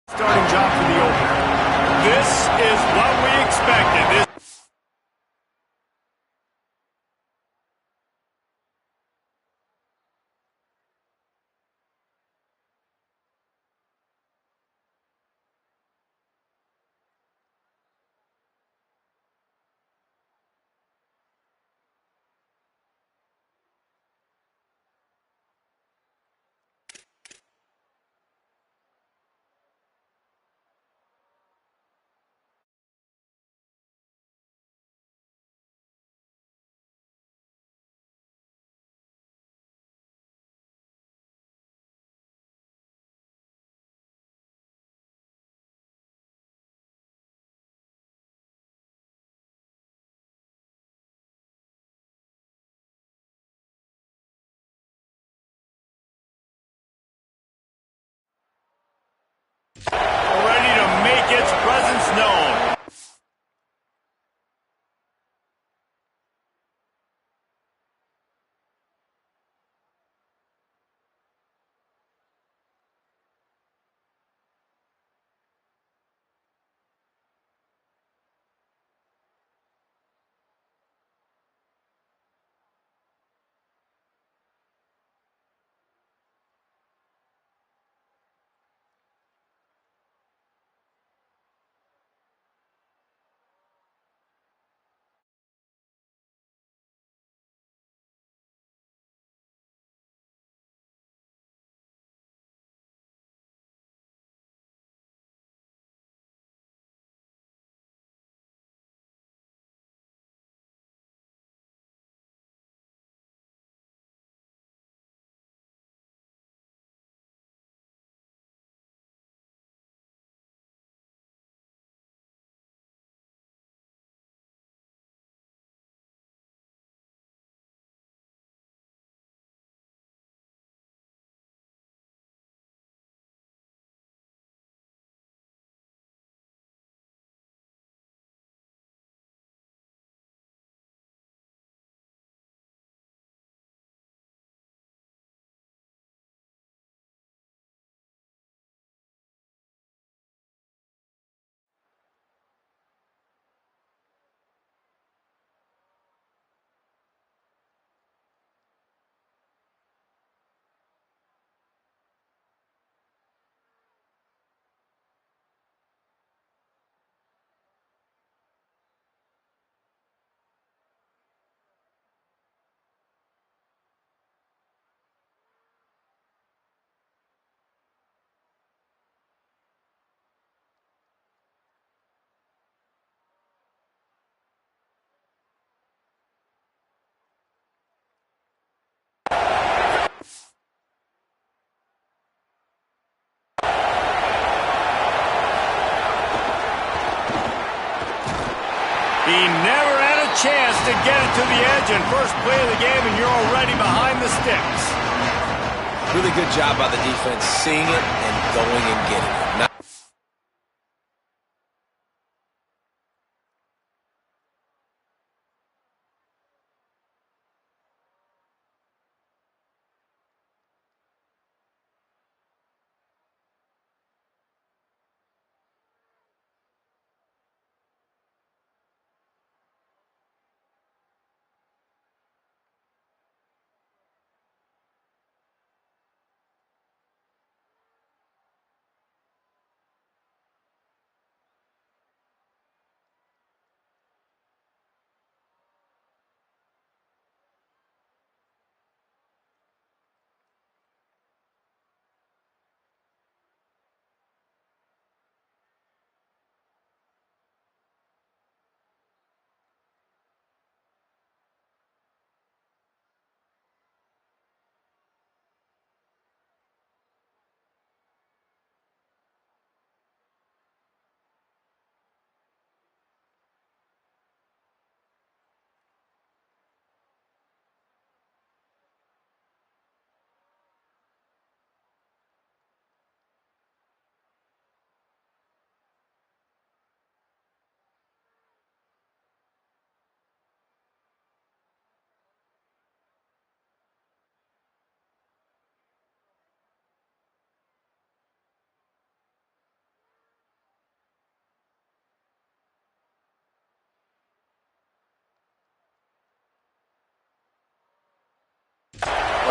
Starting job for the opener. This is what we expected. Ready to make its presence known. He never had a chance to get it to the edge in first play of the game, and you're already behind the sticks. Really good job by the defense, seeing it and going and getting it.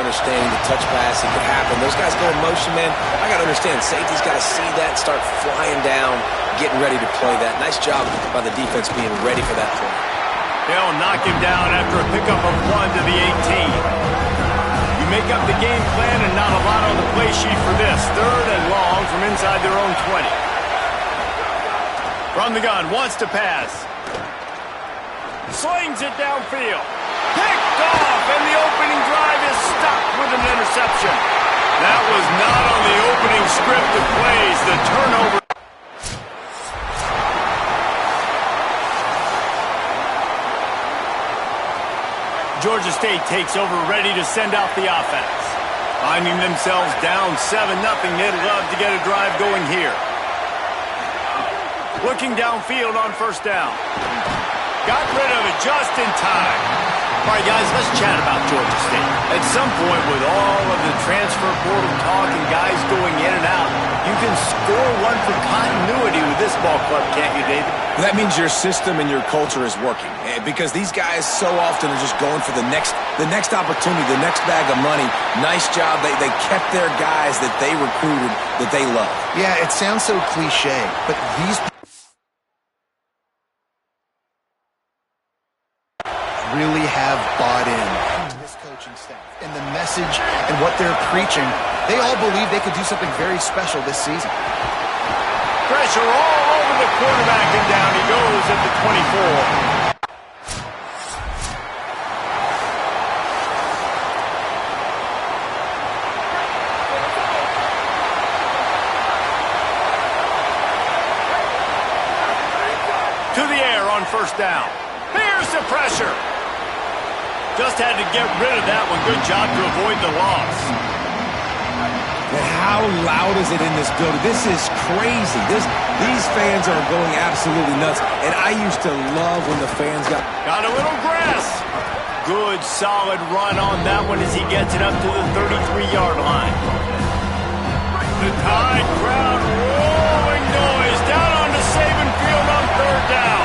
understanding the touch pass. It could happen. Those guys go in motion, man. I got to understand. Safety's got to see that, start flying down, getting ready to play that. Nice job by the defense being ready for that play. They'll knock him down after a pickup of 1 to the 18. You make up the game plan and not a lot on the play sheet for this. 3rd and long from inside their own 20. From the gun, wants to pass. Slings it downfield. Picked off, and the opening drive is stopped with an interception. That was not on the opening script of plays. The turnover. Georgia State takes over, ready to send out the offense. Finding themselves down 7-0, they'd love to get a drive going here. Looking downfield on 1st down. Got rid of it just in time. All right, guys, let's chat about Georgia State. At some point, with all of the transfer portal talk and guys going in and out, you can score one for continuity with this ball club, can't you, David? That means your system and your culture is working, because these guys so often are just going for the next opportunity, the next bag of money. Nice job. They kept their guys that they recruited, that they love. Yeah, it sounds so cliche, but these really have bought in to this coaching staff and the message and what they're preaching. They all believe they could do something very special this season. Pressure all over the quarterback, and down he goes at the 24. To the air on 1st down. Here's the pressure. Just had to get rid of that one. Good job to avoid the loss. And how loud is it in this building? This is crazy. These fans are going absolutely nuts. And I used to love when the fans got a little grass. Good, solid run on that one as he gets it up to the 33-yard line. The Tide crowd rolling noise down onto Saban Field on 3rd down.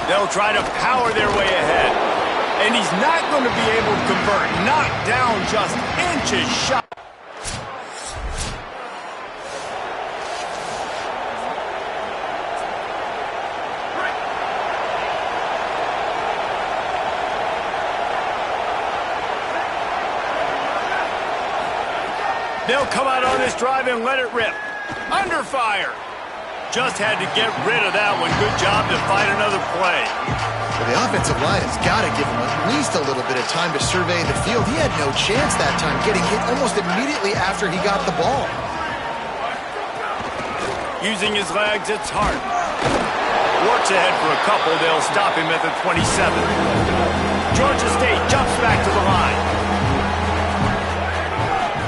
They'll try to power their way ahead. And he's not going to be able to convert. Knocked down just inches shy. They'll come out on this drive and let it rip. Under fire. Just had to get rid of that one. Good job to find another play. Well, the offensive line has got to give him at least a little bit of time to survey the field. He had no chance that time, getting hit almost immediately after he got the ball. Using his legs, it's hard. Works ahead for a couple. They'll stop him at the 27. Georgia State jumps back to the line.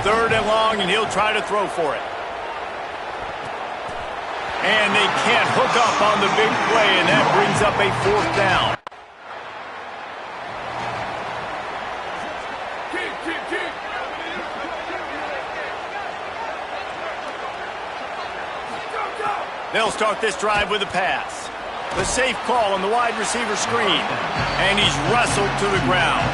3rd and long, and he'll try to throw for it. And they can't hook up on the big play, and that brings up a 4th down. They'll start this drive with a pass. The safe call on the wide receiver screen. And he's wrestled to the ground.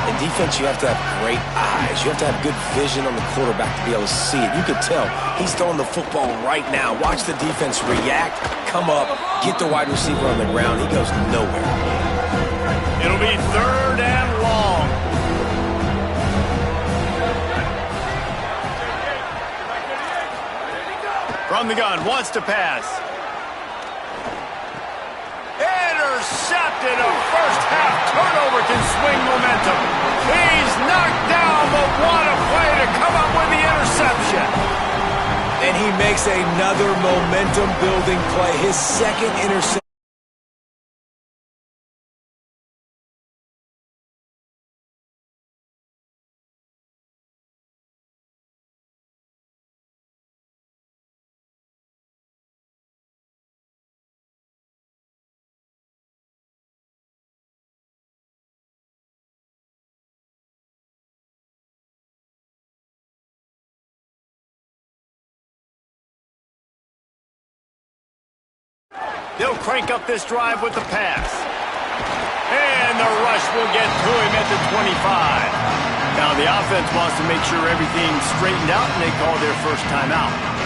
In defense, you have to have great eyes. You have to have good vision on the quarterback to be able to see it. You could tell he's throwing the football right now. Watch the defense react, come up, get the wide receiver on the ground. He goes nowhere. It'll be 3rd and long. From the gun, wants to pass. Intercepted. A first-half turnover can swing momentum. He's knocked down, but what a play to come up with the interception. And he makes another momentum-building play. His 2nd interception. They'll crank up this drive with the pass. And the rush will get to him at the 25. Now the offense wants to make sure everything's straightened out, and they call their first timeout.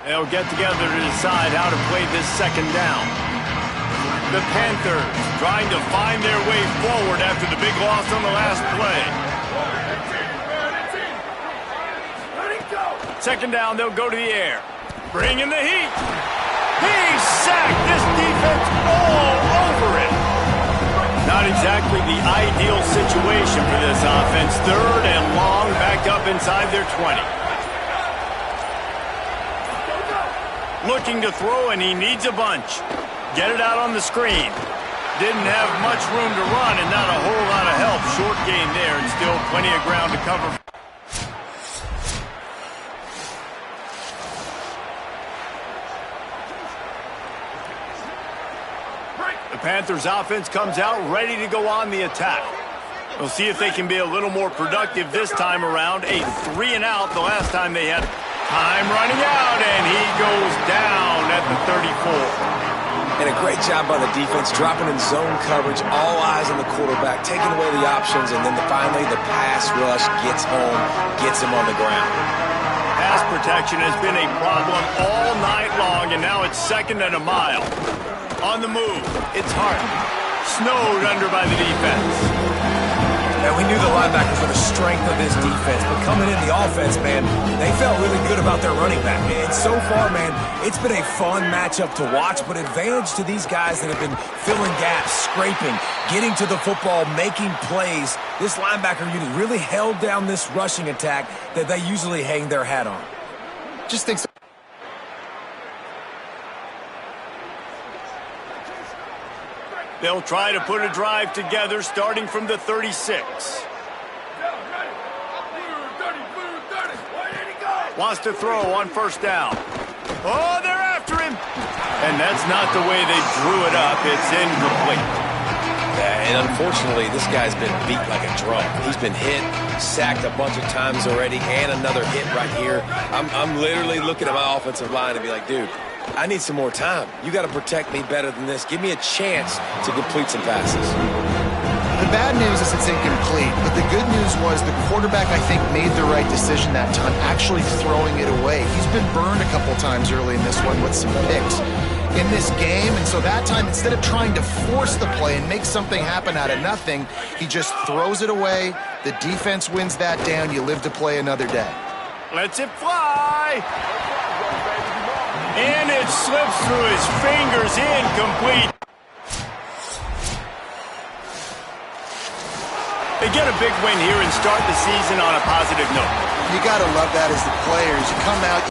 They'll get together to decide how to play this second down. The Panthers trying to find their way forward after the big loss on the last play. Second down, they'll go to the air. Bring in the heat. He sacked this defense all over it. Not exactly the ideal situation for this offense. Third and long, backed up inside their 20. Looking to throw, and he needs a bunch. Get it out on the screen. Didn't have much room to run and not a whole lot of help. Short gain there and still plenty of ground to cover. The Panthers offense comes out ready to go on the attack. We'll see if they can be a little more productive this time around. A 3-and-out the last time they had time running out, and he goes down at the 34. And a great job by the defense, dropping in zone coverage, all eyes on the quarterback, taking away the options, and then finally the pass rush gets home, gets him on the ground. Pass protection has been a problem all night long, and now it's second and a mile. On the move, it's Hart. Snowed under by the defense. And we knew the linebackers were the strength of this defense, but coming in the offense, man, they felt really good about their running back. And so far, man, it's been a fun matchup to watch, but advantage to these guys that have been filling gaps, scraping, getting to the football, making plays. This linebacker unit really held down this rushing attack that they usually hang their hat on. Just think so. They'll try to put a drive together starting from the 36. Wants to throw on first down. Oh, they're after him. And that's not the way they drew it up. It's incomplete. Yeah, and unfortunately, this guy's been beat like a drum. He's been hit, sacked a bunch of times already, and another hit right here. I'm literally looking at my offensive line and be like, dude, I need some more time. You got to protect me better than this. Give me a chance to complete some passes. The bad news is it's incomplete, but the good news was the quarterback, I think, made the right decision that time, actually throwing it away. He's been burned a couple times early in this one with some picks in this game, and so that time, instead of trying to force the play and make something happen out of nothing, he just throws it away. The defense wins that down. You live to play another day. Lets it fly. And it slips through his fingers, incomplete. They get a big win here and start the season on a positive note. You got to love that as the players. You come out.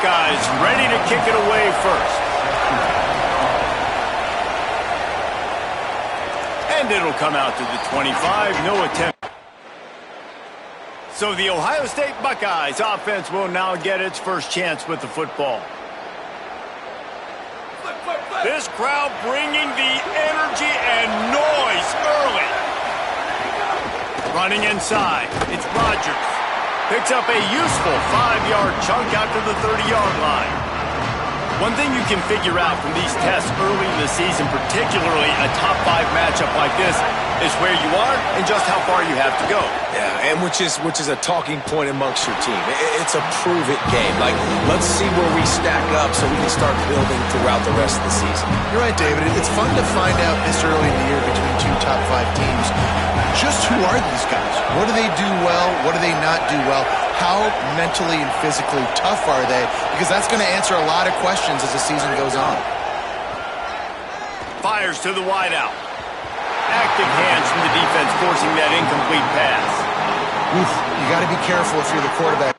Buckeyes ready to kick it away first. And it'll come out to the 25. No attempt. So the Ohio State Buckeyes offense will now get its first chance with the football. This crowd bringing the energy and noise early. Running inside, it's Rodgers. Picks up a useful 5-yard chunk out to the 30-yard line. One thing you can figure out from these tests early in the season, particularly a top 5 matchup like this, is where you are and just how far you have to go. Yeah, and which is a talking point amongst your team. It's a prove-it game. Like, let's see where we stack up so we can start building throughout the rest of the season. You're right, David. It's fun to find out this early in the year between 2 top 5 teams. Just who are these guys? What do they do well? What do they not do well? How mentally and physically tough are they? Because that's going to answer a lot of questions as the season goes on. Fires to the wideout. Active hands from the defense forcing that incomplete pass. Oof, you got to be careful if you're the quarterback.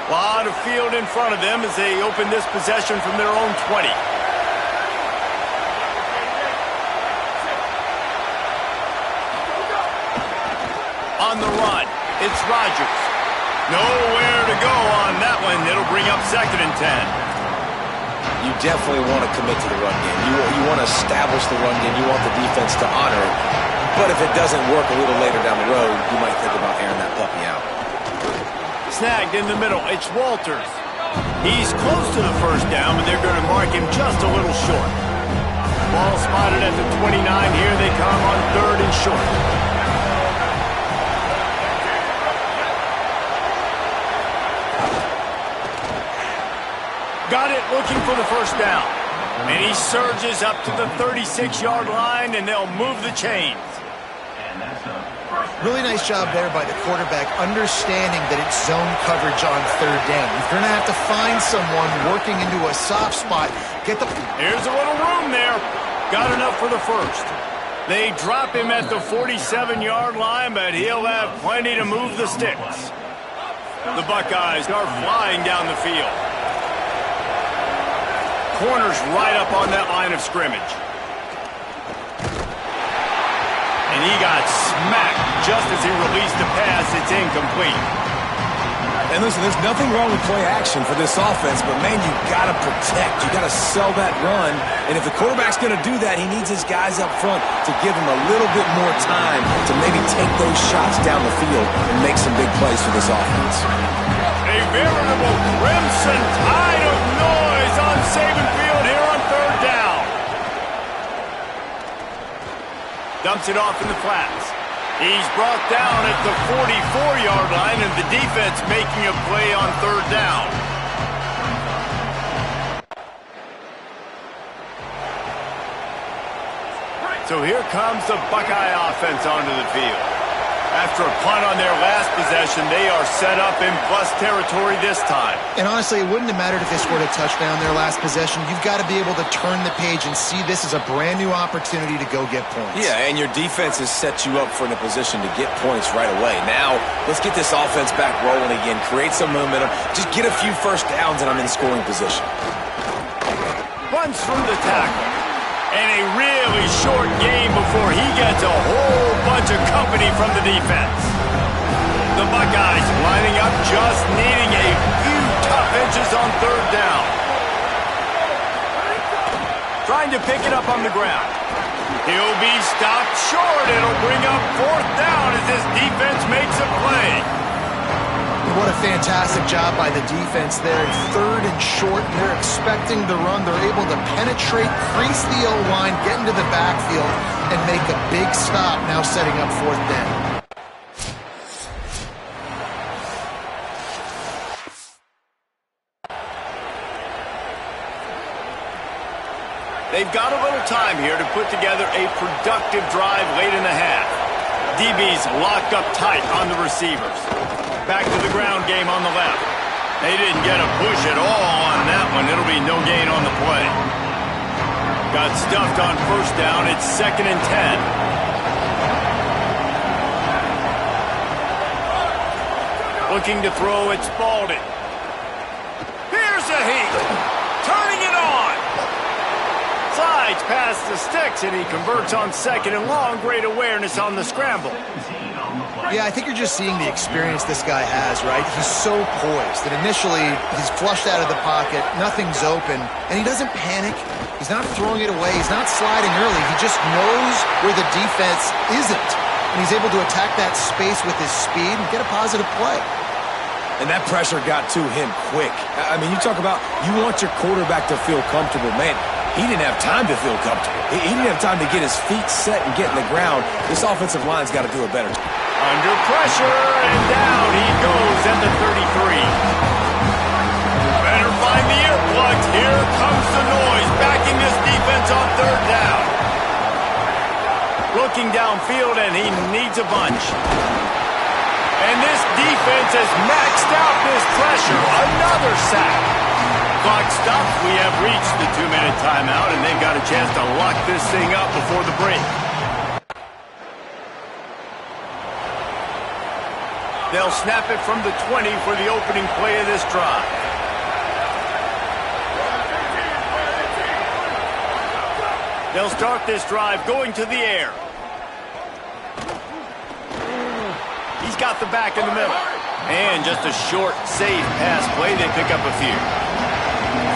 A lot of field in front of them as they open this possession from their own 20. On the run, it's Rodgers. Nowhere to go on that one. It'll bring up 2nd and 10. You definitely want to commit to the run game. You want to establish the run game. You want the defense to honor it. But if it doesn't work a little later down the road, you might think about airing that puppy out. Snagged in the middle. It's Walters. He's close to the first down, but they're going to mark him just a little short. Ball spotted at the 29. Here they come on 3rd and short. Got it, looking for the first down. And he surges up to the 36-yard line, and they'll move the chains. Really nice job there by the quarterback, understanding that it's zone coverage on 3rd down. You're going to have to find someone working into a soft spot. Here's a little room there. Got enough for the first. They drop him at the 47-yard line, but he'll have plenty to move the sticks. The Buckeyes are flying down the field. Corners right up on that line of scrimmage. And he got smacked just as he released the pass. It's incomplete. And listen, there's nothing wrong with play action for this offense, but man, you got to protect. You got to sell that run. And if the quarterback's going to do that, he needs his guys up front to give him a little bit more time to maybe take those shots down the field and make some big plays for this offense. A veritable crimson tide of noise on Saban Field here on 3rd down. Dumps it off in the flats. He's brought down at the 44-yard line, and the defense making a play on 3rd down. So here comes the Buckeye offense onto the field. After a punt on their last possession, they are set up in plus territory this time. And honestly, it wouldn't have mattered if they scored a touchdown their last possession. You've got to be able to turn the page and see this as a brand new opportunity to go get points. Yeah, and your defense has set you up for in a position to get points right away. Now, let's get this offense back rolling again, create some momentum, just get a few first downs, and I'm in scoring position. Runs from the tackle. And a really short game before he gets a whole bunch of company from the defense. The Buckeyes lining up, just needing a few tough inches on 3rd down. Trying to pick it up on the ground. He'll be stopped short. It'll bring up 4th down as this defense makes a play. What a fantastic job by the defense there. 3rd and short. They're expecting the run. They're able to penetrate, crease the O-line, get into the backfield, and make a big stop, now setting up 4th down. They've got a little time here to put together a productive drive late in the half. DB's locked up tight on the receivers. Back to the ground game on the left. They didn't get a push at all on that one. It'll be no gain on the play. Got stuffed on 1st down. It's 2nd and 10. Looking to throw, it's Spalding. Here's a heat. Turning it on. Slides past the sticks, and he converts on 2nd and long. Great awareness on the scramble. Yeah, I think you're just seeing the experience this guy has, right? He's so poised that initially he's flushed out of the pocket, nothing's open, and he doesn't panic. He's not throwing it away. He's not sliding early. He just knows where the defense isn't, and he's able to attack that space with his speed and get a positive play. And that pressure got to him quick. I mean, you talk about you want your quarterback to feel comfortable. Man, he didn't have time to feel comfortable. He didn't have time to get his feet set and get in the ground. This offensive line's got to do a better job. Under pressure, and down he goes at the 33. Better find the earplugs. Here comes the noise, backing this defense on 3rd down. Looking downfield, and he needs a bunch. And this defense has maxed out this pressure. Another sack. Clock stops. We have reached the 2-minute timeout, and they've got a chance to lock this thing up before the break. They'll snap it from the 20 for the opening play of this drive. They'll start this drive going to the air. He's got the back in the middle. And just a short, safe pass play. They pick up a few.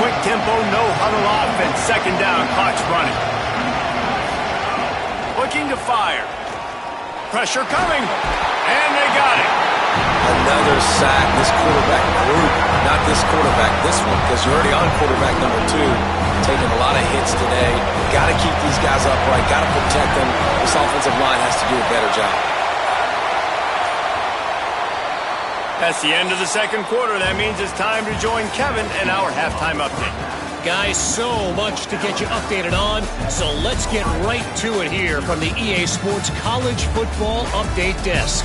Quick tempo, no huddle offense. 2nd down, clock's running. Looking to fire. Pressure coming. And they got it. Another sack. This quarterback group, not this quarterback, this one, because you're already on quarterback number 2. Taking a lot of hits today. Got to keep these guys upright. Got to protect them. This offensive line has to do a better job. That's the end of the 2nd quarter. That means it's time to join Kevin in our halftime update. Guys, so much to get you updated on, so let's get right to it here from the EA Sports College Football Update Desk.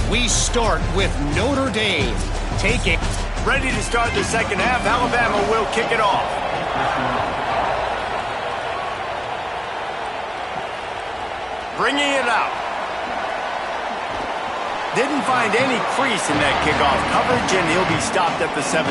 We start with Notre Dame taking. Ready to start the 2nd half. Alabama will kick it off. Bringing it out. Didn't find any crease in that kickoff coverage, and he'll be stopped at the 17.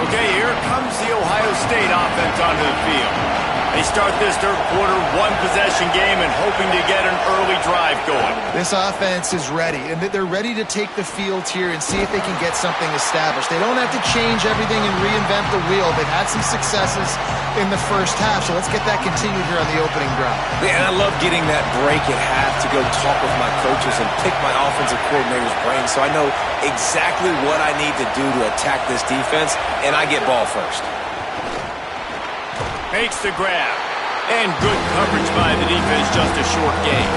Okay, here comes the Ohio State offense onto the field. They start this 3rd quarter, 1-possession game, and hoping to get an early drive going. This offense is ready, and they're ready to take the field here and see if they can get something established. They don't have to change everything and reinvent the wheel. They've had some successes in the 1st half, so let's get that continued here on the opening drive. Yeah, and I love getting that break at half to go talk with my coaches and pick my offensive coordinator's brain so I know exactly what I need to do to attack this defense, and I get ball first. Makes the grab. And good coverage by the defense, just a short gain.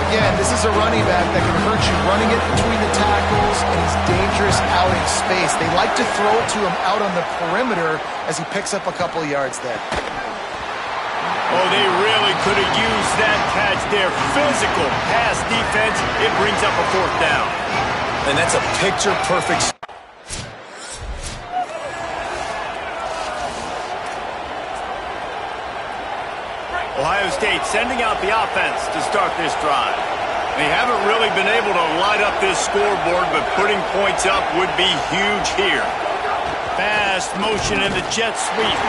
Again, this is a running back that can hurt you running it between the tackles, and he's dangerous out in space. They like to throw it to him out on the perimeter as he picks up a couple of yards there. Oh, they really could have used that catch there. Physical pass defense. It brings up a 4th down. And that's a picture-perfect. Ohio State sending out the offense to start this drive. They haven't really been able to light up this scoreboard, but putting points up would be huge here. Fast motion in the jet sweep.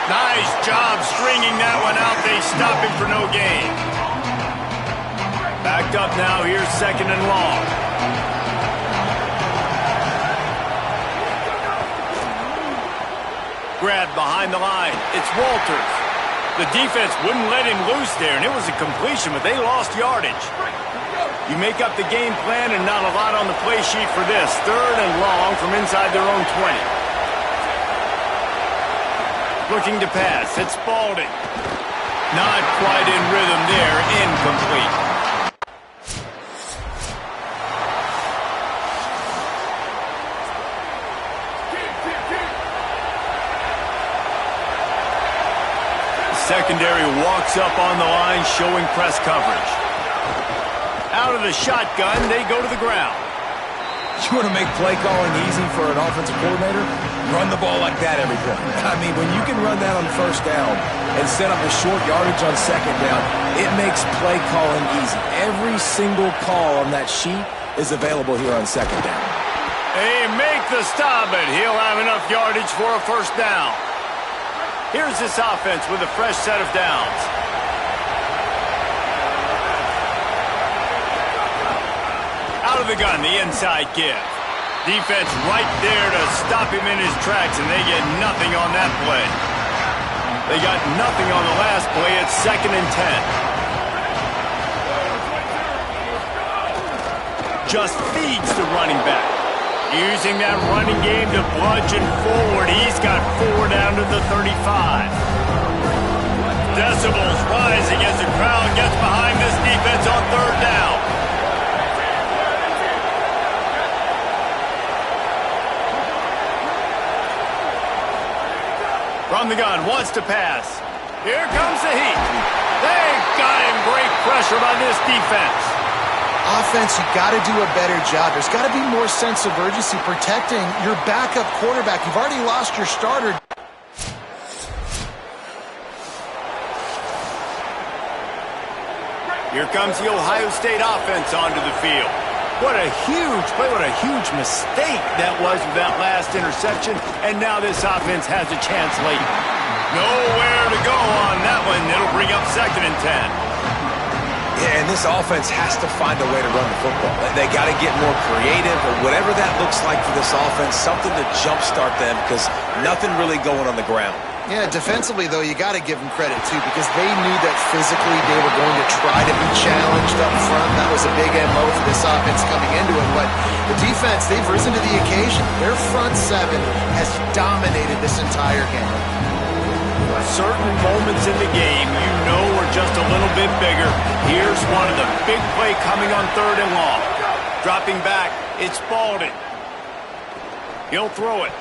Nice job stringing that one out. They stop him for no gain. Backed up now. Here's 2nd and long. Grab behind the line. It's Walters. The defense wouldn't let him loose there, and it was a completion, but they lost yardage. You make up the game plan, and not a lot on the play sheet for this. 3rd and long from inside their own 20. Looking to pass. It's Spalding. Not quite in rhythm there. Incomplete. Secondary walks up on the line, showing press coverage. Out of the shotgun, they go to the ground. You want to make play calling easy for an offensive coordinator? Run the ball like that every play. I mean, when you can run that on first down and set up a short yardage on second down, it makes play calling easy. Every single call on that sheet is available here on second down. They make the stop, and he'll have enough yardage for a first down. Here's this offense with a fresh set of downs. Out of the gun, the inside give. Defense right there to stop him in his tracks, and they get nothing on that play. They got nothing on the last play. It's 2nd and 10. Just feeds the running back. Using that running game to bludgeon forward. He's got 4 down to the 35. Decibels rising as the crowd gets behind this defense on 3rd down. From the gun, wants to pass. Here comes the heat. They've got him. Great pressure by this defense. Offense, you got to do a better job. There's got to be more sense of urgency protecting your backup quarterback. You've already lost your starter. Here comes the Ohio State offense onto the field. What a huge play, what a huge mistake that was with that last interception, and now this offense has a chance late. Nowhere to go on that one. It'll bring up 2nd and 10. Yeah, and this offense has to find a way to run the football. They got to get more creative, or whatever that looks like for this offense, something to jumpstart them, because nothing really going on the ground. Yeah, defensively, though, you got to give them credit, too, because they knew that physically they were going to try to be challenged up front. That was a big MO for this offense coming into it. But the defense, they've risen to the occasion. Their front 7 has dominated this entire game. Certain moments in the game you know are just a little bit bigger. Here's one of the big play coming on 3rd and long. Dropping back, it's Spalding. He'll throw it.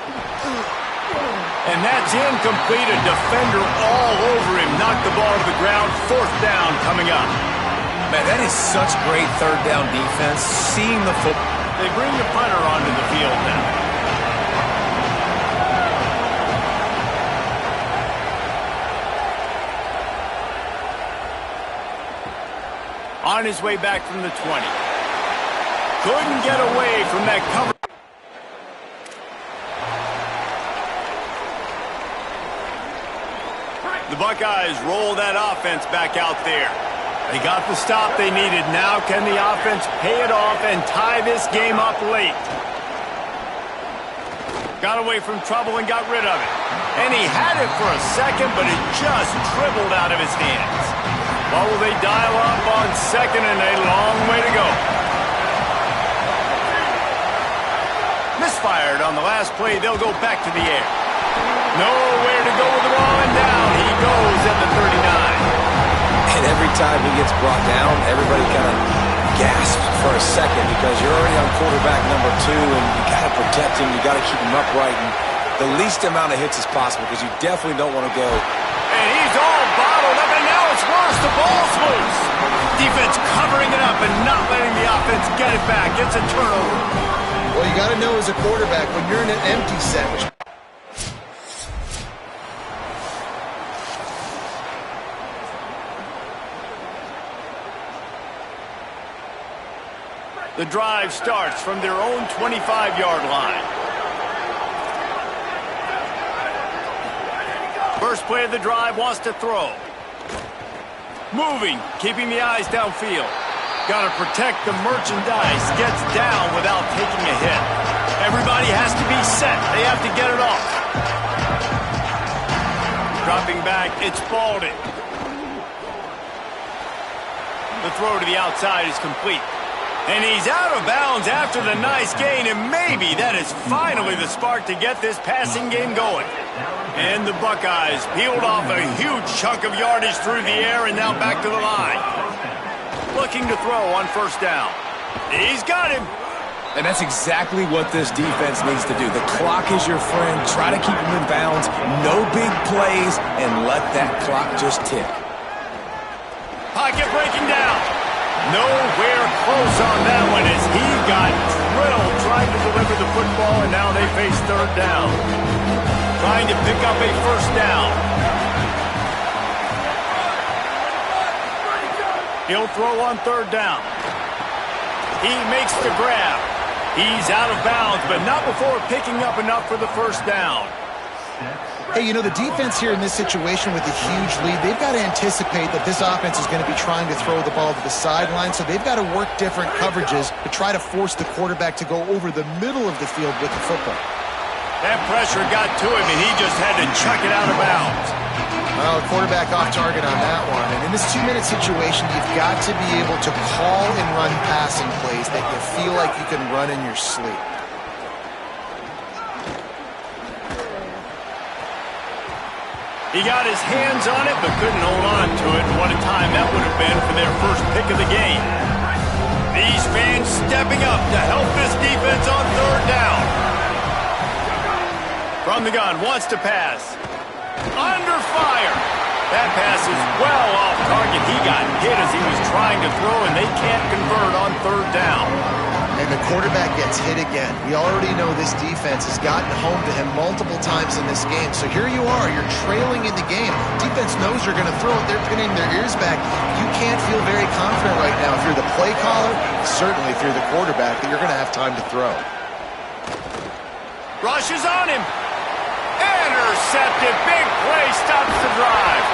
And that's incomplete. A defender all over him. Knocked the ball to the ground. 4th down coming up. Man, that is such great 3rd down defense. Seeing the football. They bring the punter onto the field now. On his way back from the 20. Couldn't get away from that cover. The Buckeyes roll that offense back out there. They got the stop they needed. Now can the offense pay it off and tie this game up late? Got away from trouble and got rid of it. And he had it for a second, but it just dribbled out of his hands. What will they dial up on 2nd and a long way to go? Misfired on the last play. They'll go back to the air. Nowhere to go with the ball, and down he goes at the 39. And every time he gets brought down, everybody kind of gasps for a second, because you're already on quarterback number 2, and you got to protect him. You got to keep him upright, and the least amount of hits as possible, because you definitely don't want to go. And he's all bottled up, and now it's worse. The ball's loose. Defense covering it up and not letting the offense get it back. It's a turnover. Well, you got to know as a quarterback, when you're in an empty set, which the drive starts from their own 25-yard line. First play of the drive, wants to throw. Moving, keeping the eyes downfield. Got to protect the merchandise. Gets down without taking a hit. Everybody has to be set. They have to get it off. Dropping back, it's Spalding. The throw to the outside is complete. And he's out of bounds after the nice gain, and maybe that is finally the spark to get this passing game going. And the Buckeyes peeled off a huge chunk of yardage through the air and now back to the line. Looking to throw on 1st down. He's got him. And that's exactly what this defense needs to do. The clock is your friend. Try to keep him in bounds. No big plays, and let that clock just tick. Pocket breaking down. Nowhere close on that one as he got drilled trying to face third down. Trying to pick up a first down. He'll throw on third down. He makes the grab. He's out of bounds, but not before picking up enough for the first down. Hey, you know, the defense here in this situation with a huge lead, they've got to anticipate that this offense is going to be trying to throw the ball to the sideline, so they've got to work different coverages to try to force the quarterback to go over the middle of the field with the football. That pressure got to him, and he just had to chuck it out of bounds. Well, quarterback off target on that one. And in this 2-minute situation, you've got to be able to call and run passing plays that you feel like you can run in your sleep. He got his hands on it, but couldn't hold on to it. And what a time that would have been for their first pick of the game. These fans stepping up to help this defense on third down. From the gun, wants to pass. Under fire. That pass is well off target. He got hit as he was trying to throw, and they can't convert on third down. And the quarterback gets hit again. We already know this defense has gotten home to him multiple times in this game. So here you are, you're trailing in the game. Defense knows you're going to throw it. They're pinning their ears back. You can't feel very confident right now if you're the play caller, certainly if you're the quarterback, that you're going to have time to throw. Rushes on him. Intercepted. Big play stops the drive.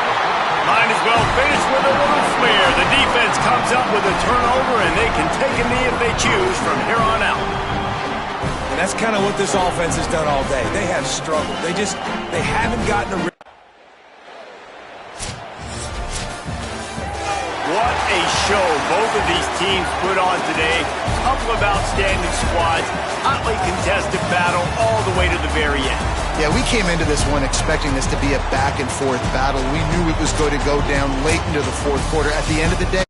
Might as well finish with a little flair. The defense comes up with a turnover, and they can take a knee if they choose from here on out. And that's kind of what this offense has done all day. They have struggled. They haven't gotten a... What a show both of these teams put on today. Couple of outstanding squads. Hotly contested battle all the way to the very end. Yeah, we came into this one expecting this to be a back-and-forth battle. We knew it was going to go down late into the fourth quarter. At the end of the day,